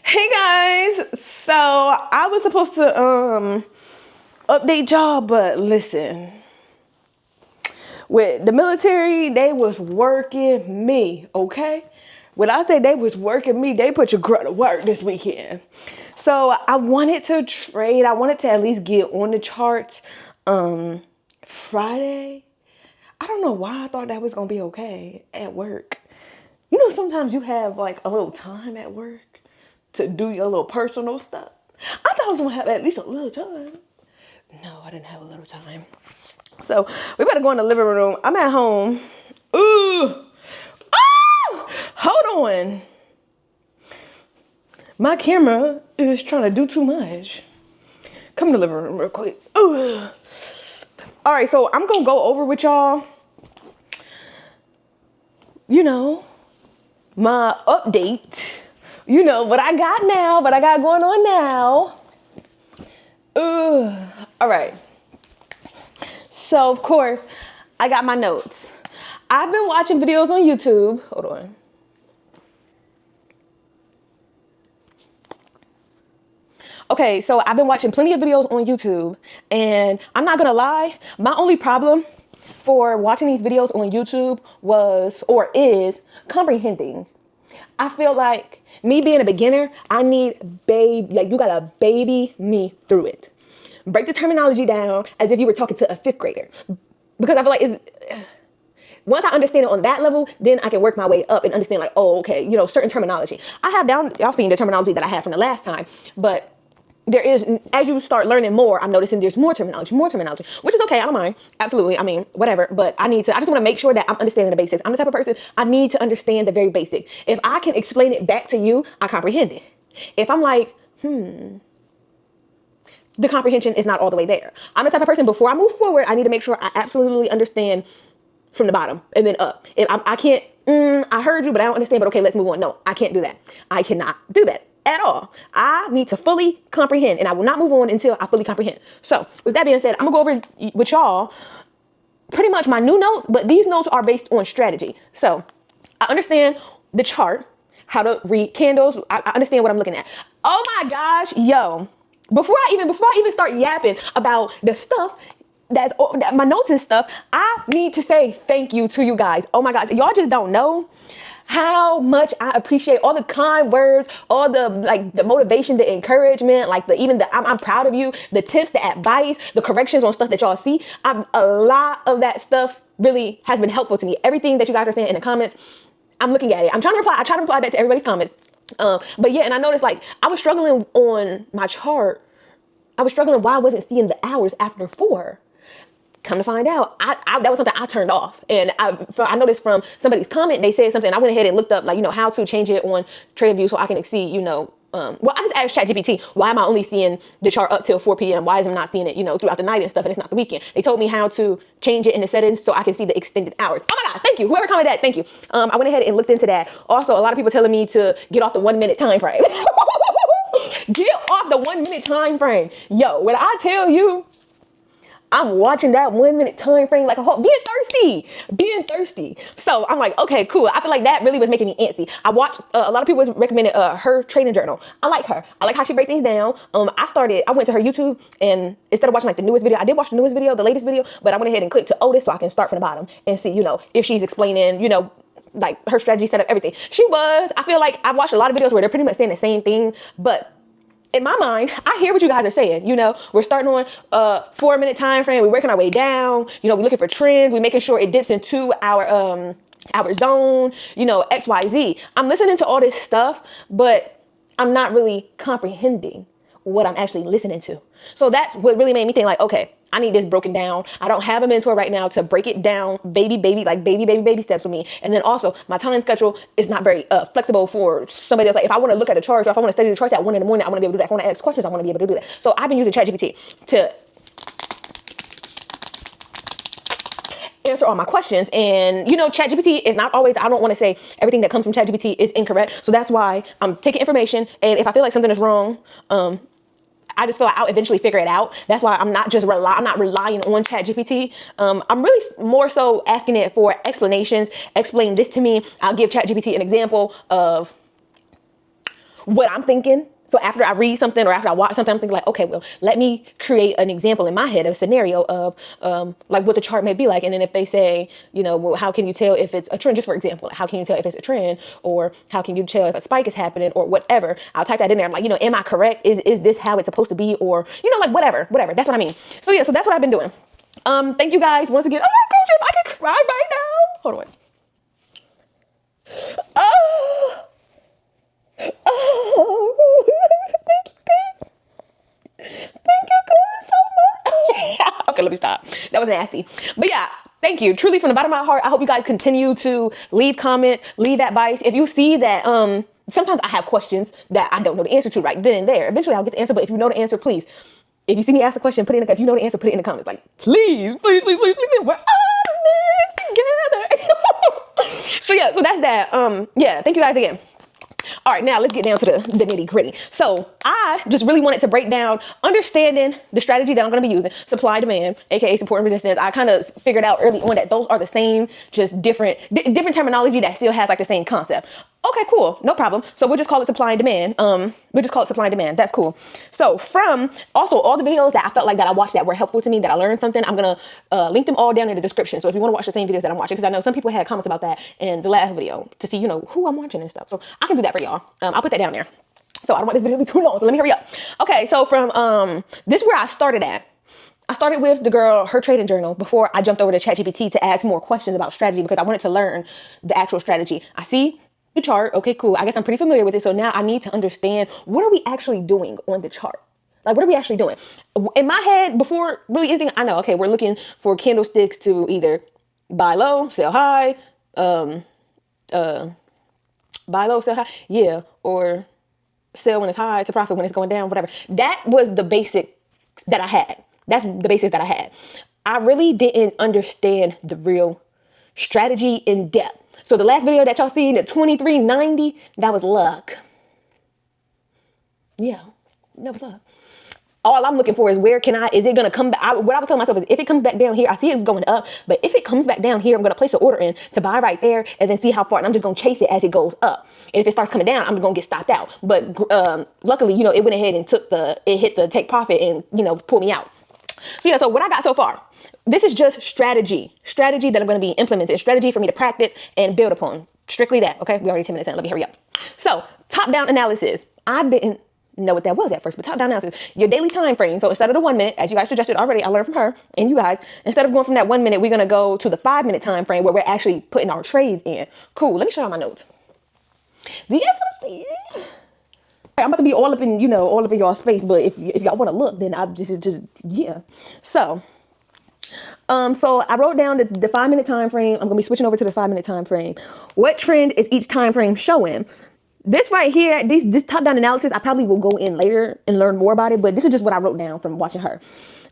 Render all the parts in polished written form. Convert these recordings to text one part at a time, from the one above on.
Hey guys, so I was supposed to update y'all, but listen, with the military, they was working me, okay? When I say they was working me, they put your girl to work this weekend. So I wanted to trade. I wanted to at least get on the charts Friday. I don't know why I thought that was gonna be okay at work. You know, sometimes you have like a little time at work to do your little personal stuff. I thought I was gonna have at least a little time. No, I didn't have a little time. So we better go in the living room. I'm at home. Ooh. Oh! Hold on. My camera is trying to do too much. Come to the living room real quick. Ooh. All right, so I'm gonna go over with y'all, you know, my update. You know, what I got now, what I got going on now. All right. So, of course, I got my notes. I've been watching videos on YouTube. Hold on. Okay, so I've been watching plenty of videos on YouTube, and I'm not gonna lie, my only problem for watching these videos on YouTube was, or is, comprehending. I feel like me being a beginner, I need you gotta baby me through it. Break the terminology down as if you were talking to a fifth grader. Because I feel like once I understand it on that level, then I can work my way up and understand like, oh, okay, you know, certain terminology. I have y'all seen the terminology that I had from the last time, but there is, as you start learning more, I'm noticing there's more terminology, which is okay. I don't mind. Absolutely. I mean, whatever. But I just want to make sure that I'm understanding the basics. I'm the type of person, I need to understand the very basic. If I can explain it back to you, I comprehend it. If I'm like, the comprehension is not all the way there. I'm the type of person, before I move forward, I need to make sure I absolutely understand from the bottom and then up. If I can't, I heard you, but I don't understand, but okay, let's move on. No, I can't do that. I cannot do that at all. I need to fully comprehend, and I will not move on until I fully comprehend. So with that being said, I'm gonna go over with y'all pretty much my new notes, but these notes are based on strategy. So I understand the chart, how to read candles. I understand what I'm looking at. Oh my gosh, yo. Before I even start yapping about the stuff that's my notes and stuff, I need to say thank you to you guys. Oh my God, y'all just don't know how much I appreciate all the kind words, all the motivation, the encouragement, I'm proud of you, the tips, the advice, the corrections on stuff that y'all see. A lot of that stuff really has been helpful to me. Everything that you guys are saying in the comments, I'm looking at it. I try to reply back to everybody's comments. But yeah, and I noticed like I was struggling on my chart. I was struggling why I wasn't seeing the hours after 4. Come to find out, that was something I turned off. And I noticed from somebody's comment, they said something. I went ahead and looked up, like, you know, how to change it on TradingView so I can see, you know, well, I just asked ChatGPT, why am I only seeing the chart up till 4 p.m.? Why am I not seeing it, you know, throughout the night and stuff, and it's not the weekend? They told me how to change it in the settings so I can see the extended hours. Oh my God, thank you. Whoever commented that, thank you. I went ahead and looked into that. Also, a lot of people telling me to get off the 1 minute time frame. Get off the 1 minute time frame. Yo, when I tell you, I'm watching that 1 minute time frame like a whole, being thirsty. So I'm like, okay, cool. I feel like that really was making me antsy. I watched, a lot of people was recommended her trading journal. I like her. I like how she breaks things down. I went to her YouTube, and instead of watching like the newest video, I did watch the newest video, the latest video, but I went ahead and clicked to Otis so I can start from the bottom and see, you know, if she's explaining, you know, like her strategy setup, everything. I feel like I've watched a lot of videos where they're pretty much saying the same thing, but in my mind, I hear what you guys are saying. You know, we're starting on a 4 minute time frame. We're working our way down. You know, we're looking for trends. We're making sure it dips into our zone, you know, XYZ. I'm listening to all this stuff, but I'm not really comprehending what I'm actually listening to. So that's what really made me think like, okay, I need this broken down. I don't have a mentor right now to break it down, baby steps with me. And then also my time schedule is not very flexible for somebody else. Like if I want to look at the charts, or if I want to study the charts at 1 a.m, I want to be able to do that. If I want to ask questions, I want to be able to do that. So I've been using ChatGPT to answer all my questions. And you know, ChatGPT is not always, I don't want to say everything that comes from ChatGPT is incorrect. So that's why I'm taking information, and if I feel like something is wrong, I just feel like I'll eventually figure it out. That's why I'm not relying on ChatGPT. I'm really more so asking it for explanations. Explain this to me. I'll give ChatGPT an example of what I'm thinking. So after I read something or after I watch something, I'm thinking like, okay, well, let me create an example in my head, a scenario of like what the chart may be like. And then if they say, you know, well, how can you tell if it's a trend? Just for example, how can you tell if it's a trend, or how can you tell if a spike is happening, or whatever? I'll type that in there. I'm like, you know, am I correct? Is this how it's supposed to be? Or, you know, like whatever. That's what I mean. So yeah, so that's what I've been doing. Thank you guys once again. Oh my gosh, if I can cry right now. Hold on. Oh. Oh, thank you guys. Thank you guys so much. Okay, let me stop. That was nasty. But yeah, thank you. Truly from the bottom of my heart, I hope you guys continue to leave comment, leave advice. If you see that, sometimes I have questions that I don't know the answer to right then and there. Eventually I'll get the answer, but if you know the answer, please. If you see me ask a question, if you know the answer, put it in the comments. Like, please. We're all in this together. So yeah, so that's that. Yeah, thank you guys again. All right, now let's get down to the nitty gritty. So I just really wanted to break down understanding the strategy that I'm going to be using, supply demand, aka support and resistance. I kind of figured out early on that those are the same, just different terminology that still has like the same concept. Okay, cool, no problem. So we'll just call it supply and demand. We'll just call it supply and demand. That's cool. So from also all the videos that I felt like that I watched that were helpful to me, that I learned something, I'm gonna link them all down in the description. So if you want to watch the same videos that I'm watching, because I know some people had comments about that in the last video to see, you know, who I'm watching and stuff. So I can do that for y'all. I'll put that down there. So I don't want this video to be too long. So let me hurry up. Okay, so from this is where I started at. I started with the girl, her trading journal, before I jumped over to ChatGPT to ask more questions about strategy, because I wanted to learn the actual strategy. I see the chart. Okay, cool. I guess I'm pretty familiar with it. So now I need to understand, what are we actually doing on the chart? Like, what are we actually doing? In my head, before really anything, I know, okay, we're looking for candlesticks to either buy low, sell high, buy low, sell high, yeah, or sell when it's high to profit when it's going down, whatever. That was the basic that I had. That's the basics that I had. I really didn't understand the real strategy in depth. So the last video that y'all seen, the 2390, that was luck. Yeah, that was luck. All I'm looking for is is it going to come back? What I was telling myself is, if it comes back down here, I see it's going up, but if it comes back down here, I'm going to place an order in to buy right there and then see how far, and I'm just going to chase it as it goes up. And if it starts coming down, I'm going to get stopped out. But luckily, you know, it went ahead and hit the take profit and, you know, pull me out. So yeah, so what I got so far, this is just strategy that I'm going to be implementing, strategy for me to practice and build upon. Strictly that. Okay, we already 10 minutes in. Let me hurry up. So top-down analysis. I didn't know what that was at first, but top-down analysis, your daily time frame. So instead of the 1 minute, as you guys suggested already, I learned from her and you guys, instead of going from that 1 minute, we're going to go to the 5 minute time frame where we're actually putting our trades in. Cool. Let me show you my notes. Do you guys want to see it? I'm about to be all up in, you know, all up in y'all's space, but if y'all want to look, then I just yeah. So I wrote down the 5 minute time frame. I'm gonna be switching over to the 5 minute time frame. What trend is each time frame showing? This right here, this top down analysis, I probably will go in later and learn more about it, but this is just what I wrote down from watching her.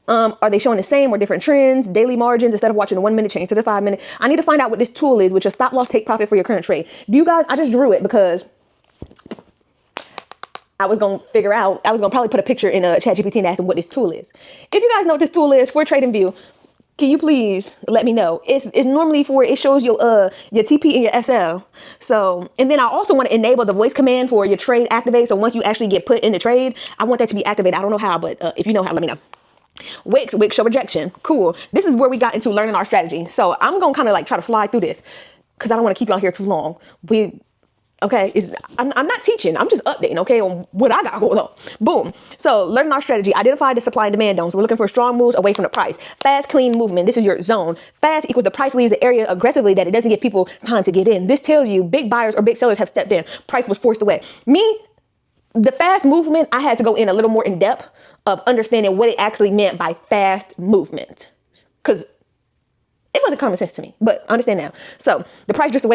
Are they showing the same or different trends, daily margins? Instead of watching the 1 minute, change to the 5 minute. I need to find out what this tool is, which is stop loss, take profit for your current trade. Do you guys? I just drew it because I was going to probably put a picture in a ChatGPT and ask them what this tool is. If you guys know what this tool is for TradingView, can you please let me know? It's normally it shows your TP and your SL. So, and then I also want to enable the voice command for your trade activate. So once you actually get put in the trade, I want that to be activated. I don't know how, but if you know how, let me know. Wicks show rejection. Cool. This is where we got into learning our strategy. So I'm going to kind of like try to fly through this because I don't want to keep y'all here too long. Okay, I'm not teaching. I'm just updating, okay, on what I got going on. Boom. So learning our strategy. Identify the supply and demand zones. We're looking for strong moves away from the price. Fast, clean movement. This is your zone. Fast equals the price leaves the area aggressively that it doesn't give people time to get in. This tells you big buyers or big sellers have stepped in. Price was forced away. The fast movement, I had to go in a little more in depth of understanding what it actually meant by fast movement. Because it wasn't common sense to me, but understand now. So the price drifts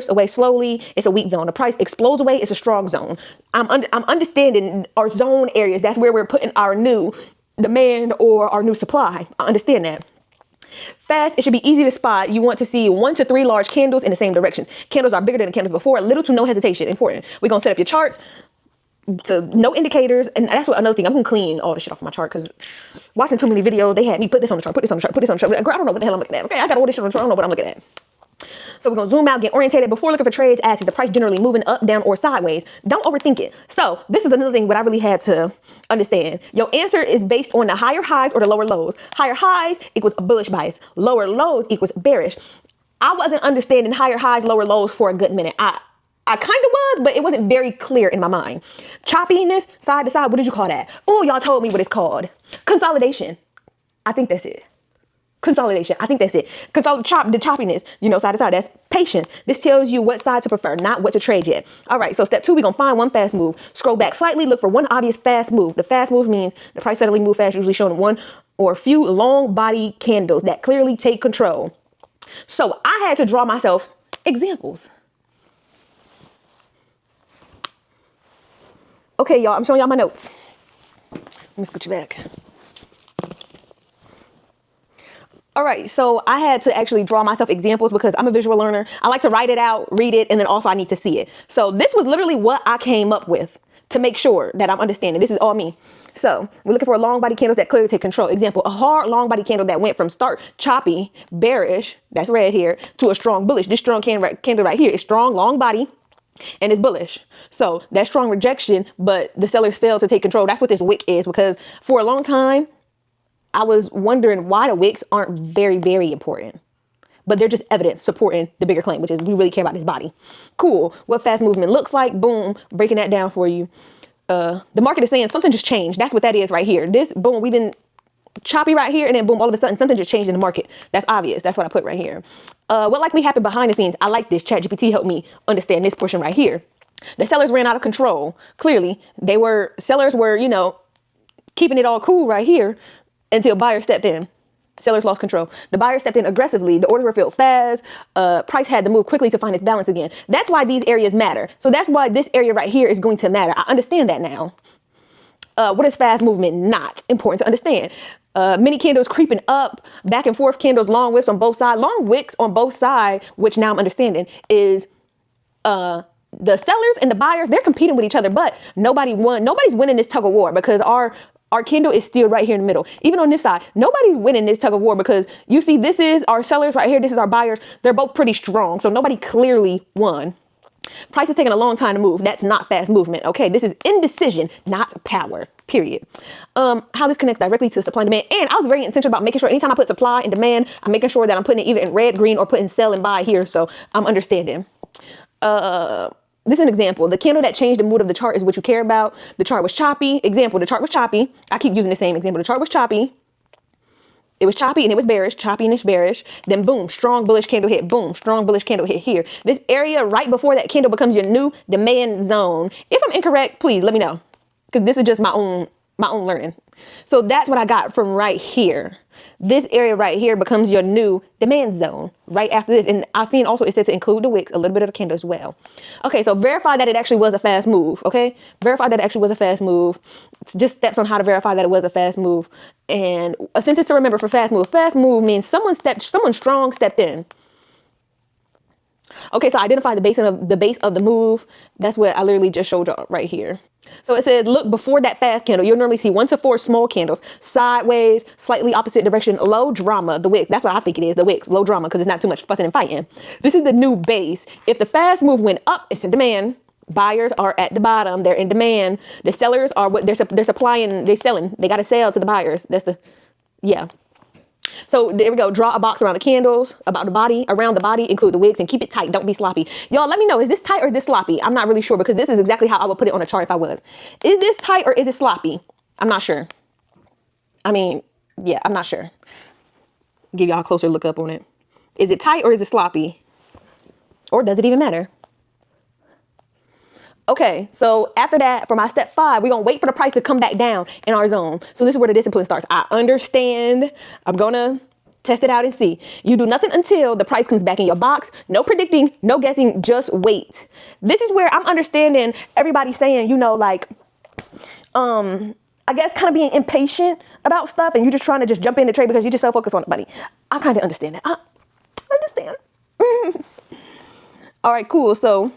away slowly. It's a weak zone. The price explodes away. It's a strong zone. I'm understanding our zone areas. That's where we're putting our new demand or our new supply. I understand that. Fast, it should be easy to spot. You want to see 1 to 3 large candles in the same direction. Candles are bigger than the candles before. Little to no hesitation. Important. We're going to set up your charts to no indicators. And that's what another thing. I'm going to clean all the shit off my chart because watching too many videos, they had me put this on the chart, put this on the chart, put this on the chart. Girl, I don't know what the hell I'm looking at. Okay, I got all this shit on the chart. I don't know what I'm looking at. So we're going to zoom out, get orientated. Before looking for trades, ask if the price generally moving up, down, or sideways. Don't overthink it. So this is another thing what I really had to understand. Your answer is based on the higher highs or the lower lows. Higher highs equals a bullish bias. Lower lows equals bearish. I wasn't understanding higher highs, lower lows for a good minute. I kind of was, but it wasn't very clear in my mind. Choppiness, side to side, what did you call that? Oh, y'all told me what it's called. Consolidation. I think that's it. Consolidation. I think that's it. The choppiness, side to side, that's patience. This tells you what side to prefer, not what to trade yet. All right, so step 2, we're going to find one fast move. Scroll back slightly, look for one obvious fast move. The fast move means the price suddenly move fast, usually shown in one or a few long body candles that clearly take control. So I had to draw myself examples. Okay, y'all, I'm showing y'all my notes. Let me scoot you back. All right, so I had to actually draw myself examples because I'm a visual learner. I like to write it out, read it, and then also I need to see it. So this was literally what I came up with to make sure that I'm understanding. This is all me. So we're looking for long body candles that clearly take control. Example, a hard long body candle that went from start choppy, bearish, that's red here, to a strong bullish. This strong candle right here is strong, long body, and it's bullish. So that's strong rejection, but the sellers failed to take control. That's what this wick is, because for a long time, I was wondering why the wicks aren't very, very important, but they're just evidence supporting the bigger claim, which is we really care about this body. Cool. What fast movement looks like. Boom. Breaking that down for you. The market is saying something just changed. That's what that is right here. This, boom, we've been choppy right here, and then boom, all of a sudden something just changed in the market. That's obvious. That's what I put right here. What likely happened behind the scenes? I like this. ChatGPT helped me understand this portion right here. The sellers ran out of control. Clearly, sellers were, keeping it all cool right here until buyers stepped in. Sellers lost control. The buyers stepped in aggressively. The orders were filled fast. Price had to move quickly to find its balance again. That's why these areas matter. So that's why this area right here is going to matter. I understand that now. What is fast movement? Not important to understand. Many candles creeping up, back and forth candles, long wicks on both sides. Long wicks on both sides, which now I'm understanding is the sellers and the buyers, they're competing with each other, but nobody won. Nobody's winning this tug of war because our candle is still right here in the middle. Even on this side, nobody's winning this tug of war because you see, this is our sellers right here. This is our buyers. They're both pretty strong. So nobody clearly won. Price is taking a long time to move. That's not fast movement. Okay. This is indecision, not power, period. How this connects directly to supply and demand. And I was very intentional about making sure anytime I put supply and demand, I'm making sure that I'm putting it either in red, green, or putting sell and buy here. So I'm understanding. This is an example. The candle that changed the mood of the chart is what you care about. The chart was choppy. Example, the chart was choppy. I keep using the same example. The chart was choppy. It was choppy and it was bearish. Choppy and it's bearish. Then boom, strong bullish candle hit. Boom, strong bullish candle hit here. This area right before that candle becomes your new demand zone. If I'm incorrect, please let me know, because this is just my own learning. So that's what I got from right here. This area right here becomes your new demand zone right after this. And I've seen also it said to include the wicks, a little bit of the candle as well. Okay, so verify that it actually was a fast move. Okay, verify that it actually was a fast move. It's just steps on how to verify that it was a fast move. And a sentence to remember for fast move. Fast move means someone strong stepped in. Okay, so identify the base of the move. That's what I literally just showed y'all right here. So it says, look before that fast candle. You'll normally see 1 to 4 small candles, sideways, slightly opposite direction, low drama, the wicks. That's what I think it is, the wicks, low drama, because it's not too much fussing and fighting. This is the new base. If the fast move went up, it's in demand. Buyers are at the bottom. They're in demand. The sellers are what they're supplying. They're selling. They got to sell to the buyers. Yeah. So there we go. Draw a box around the candles, around the body, include the wicks, and keep it tight. Don't be sloppy. Y'all, let me know. Is this tight or is this sloppy? I'm not really sure, because this is exactly how I would put it on a chart if I was. Is this tight or is it sloppy? I'm not sure. I mean, yeah, I'm not sure. Give y'all a closer look up on it. Is it tight or is it sloppy? Or does it even matter? Okay, so after that, for my step 5, we're going to wait for the price to come back down in our zone. So this is where the discipline starts. I understand. I'm going to test it out and see. You do nothing until the price comes back in your box. No predicting, no guessing, just wait. This is where I'm understanding everybody saying, I guess kind of being impatient about stuff, and you're just trying to just jump in the trade because you're just so focused on the money. I kind of understand that. I understand. All right, cool. So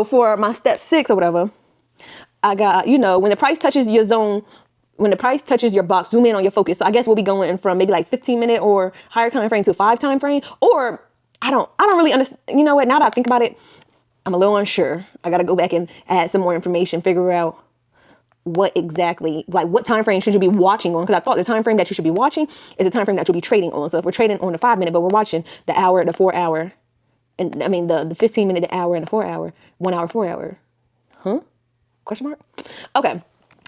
for my step 6 or whatever, I got, when the price touches your zone, when the price touches your box, zoom in on your focus. So I guess we'll be going from maybe like 15-minute or higher time frame to 5 time frame. Or I don't really understand. You know what? Now that I think about it, I'm a little unsure. I got to go back and add some more information, figure out what exactly, like what time frame should you be watching on? Because I thought the time frame that you should be watching is the time frame that you'll be trading on. So if we're trading on the 5-minute, but we're watching the hour, the 4 hour, and I mean the 15-minute, the hour, and the 4 hour, 1 hour, 4 hour. Huh? Question mark? Okay.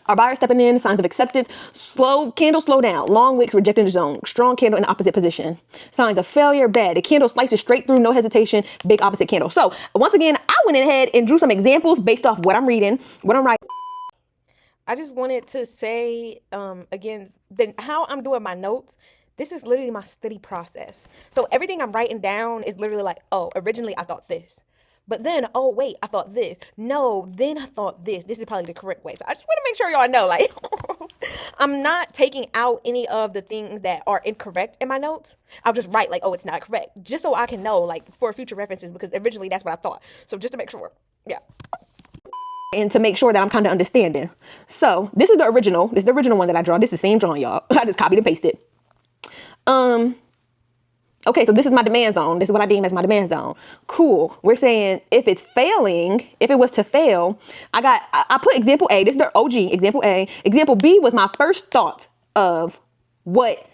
Our buyer stepping in, signs of acceptance, slow candle, slow down, long wicks rejecting the zone, strong candle in the opposite position, signs of failure, bad. The candle slices straight through, no hesitation, big opposite candle. So once again, I went ahead and drew some examples based off what I'm reading, what I'm writing. I just wanted to say, again, how I'm doing my notes. This is literally my study process. So everything I'm writing down is literally like, oh, originally I thought this. But then, oh, wait, I thought this. No, then I thought this. This is probably the correct way. So I just want to make sure y'all know, like, I'm not taking out any of the things that are incorrect in my notes. I'll just write like, oh, it's not correct. Just so I can know, like, for future references, because originally that's what I thought. So just to make sure. Yeah. And to make sure that I'm kind of understanding. So this is the original. This is the original one that I draw. This is the same drawing, y'all. I just copied and pasted. Okay, so this is my demand zone. This is what I deem as my demand zone. Cool. We're saying if it's failing, if it was to fail, I put example A. This is the OG, example A. Example B was my first thought of what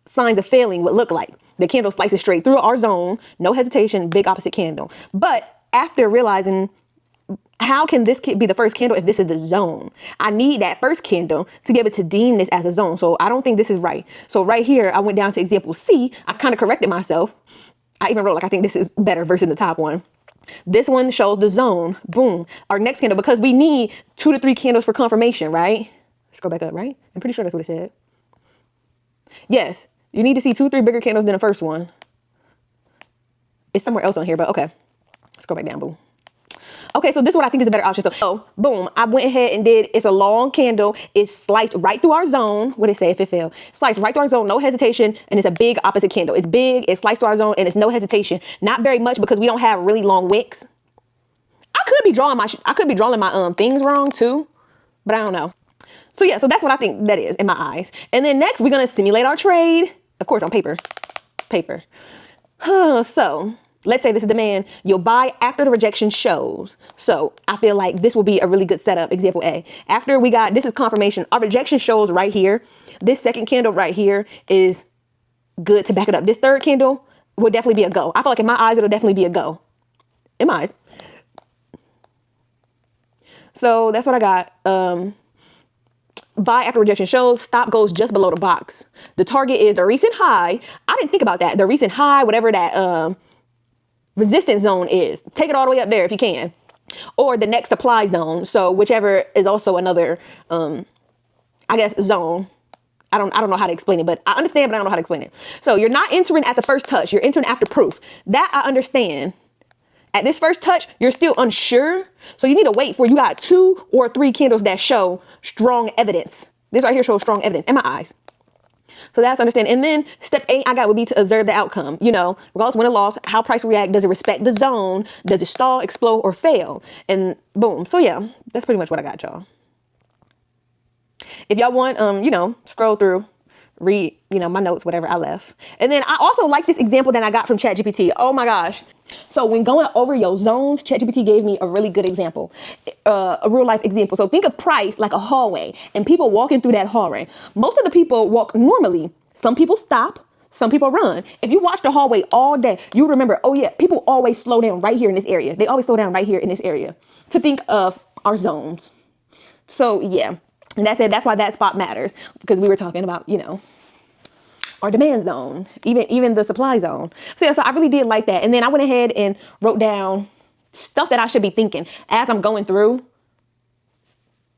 signs of failing would look like. The candle slices straight through our zone, no hesitation, big opposite candle. But after realizing, how can this be the first candle if this is the zone? I need that first candle to be able to deem this as a zone. So I don't think this is right. So right here, I went down to example C. I kind of corrected myself. I even wrote like, I think this is better versus the top one. This one shows the zone. Boom. Our next candle, because we need 2 to 3 candles for confirmation, right? Let's go back up, right? I'm pretty sure that's what it said. Yes. You need to see 2 or 3 bigger candles than the first one. It's somewhere else on here, but okay. Let's go back down. Boom. Okay, so this is what I think is a better option. So, boom, I went ahead and it's a long candle. It's sliced right through our zone. What did it say if it failed? Sliced right through our zone, no hesitation, and it's a big opposite candle. It's big, it's sliced through our zone, and it's no hesitation. Not very much because we don't have really long wicks. I could be drawing my things wrong too, but I don't know. So yeah, so that's what I think that is in my eyes. And then next, we're gonna simulate our trade, of course, on paper. So let's say this is demand. You'll buy after the rejection shows. So I feel like this will be a really good setup. Example A. After we got, this is confirmation. Our rejection shows right here. This second candle right here is good to back it up. This third candle will definitely be a go. I feel like in my eyes, it'll definitely be a go. In my eyes. So that's what I got. Buy after rejection shows, stop goes just below the box. The target is the recent high. I didn't think about that. The recent high, whatever that, resistance zone is. Take it all the way up there if you can. Or the next supply zone. So whichever is also another, I guess, zone. I don't know how to explain it, but I understand, but I don't know how to explain it. So you're not entering at the first touch. You're entering after proof. That I understand. At this first touch, you're still unsure. So you need to wait for you got 2 or 3 candles that show strong evidence. This right here shows strong evidence in my eyes. So that's understand. And then step 8 I got would be to observe the outcome. You know, regardless win or loss, how price react. Does it respect the zone? Does it stall, explode, or fail? And boom. So yeah, that's pretty much what I got, y'all. If y'all want, you know, scroll through, read, you know, my notes, whatever I left. And then I also like this example that I got from ChatGPT. Oh my gosh. So when going over your zones, ChatGPT gave me a really good example, a real life example. So think of price like a hallway and people walking through that hallway. Most of the people walk normally. Some people stop. Some people run. If you watch the hallway all day, you remember, oh yeah, people always slow down right here in this area. They always slow down right here in this area to think of our zones. So yeah. And that's it. That's why that spot matters, because we were talking about, you know, our demand zone, even the supply zone. So yeah, so I really did like that. And then I went ahead and wrote down stuff that I should be thinking as I'm going through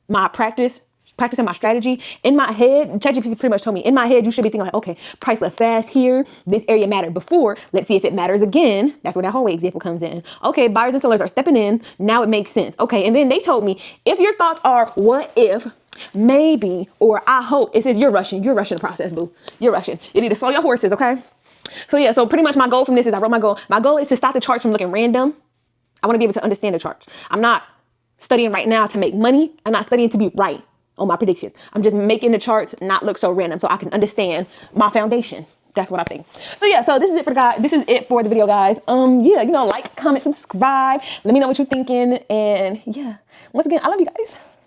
my practicing my strategy. In my head, ChatGPT pretty much told me, in my head, you should be thinking like, okay, price left fast here. This area mattered before. Let's see if it matters again. That's where that hallway example comes in. Okay, buyers and sellers are stepping in. Now it makes sense. Okay, and then they told me, if your thoughts are what if, maybe, or I hope, it says you're rushing the process, boo. You're rushing. You need to slow your horses, okay? So yeah, so pretty much my goal from this is I wrote my goal. My goal is to stop the charts from looking random. I want to be able to understand the charts. I'm not studying right now to make money. I'm not studying to be right. on my predictions. I'm just making the charts not look so random so I can understand my foundation. That's what I think. So yeah, so this is it for the guy. This is it for the video, guys. Yeah, you know, like, comment, subscribe. Let me know what you're thinking. And yeah, once again, I love you guys.